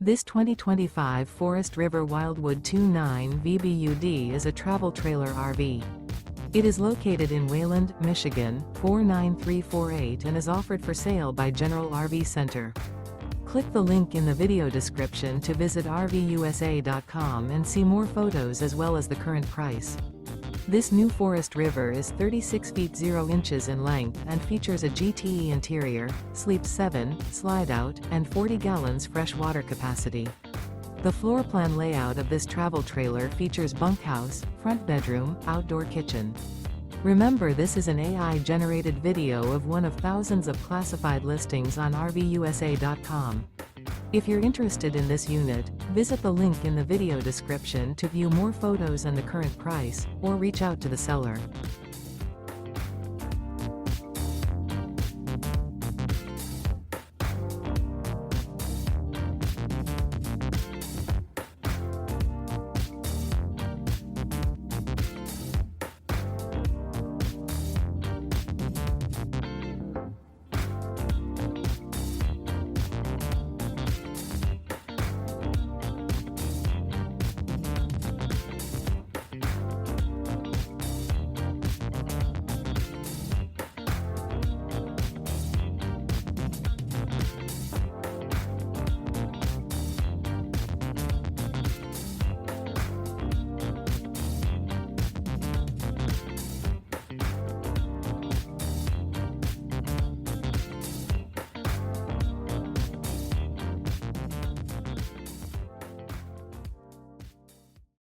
This 2025 Forest River Wildwood 29 VBUD is a travel trailer RV. It is located in Wayland, Michigan, 49348 and is offered for sale by General RV Center. Click the link in the video description to visit RVUSA.com and see more photos as well as the current price. This new Forest River is 36 feet 0 inches in length and features a GTE interior, sleeps 7, Slideout, and 40 gallons fresh water capacity. The floor plan layout of this travel trailer features bunkhouse, front bedroom, outdoor kitchen. Remember, this is an AI-generated video of one of thousands of classified listings on RVUSA.com. If you're interested in this unit, visit the link in the video description to view more photos and the current price, or reach out to the seller.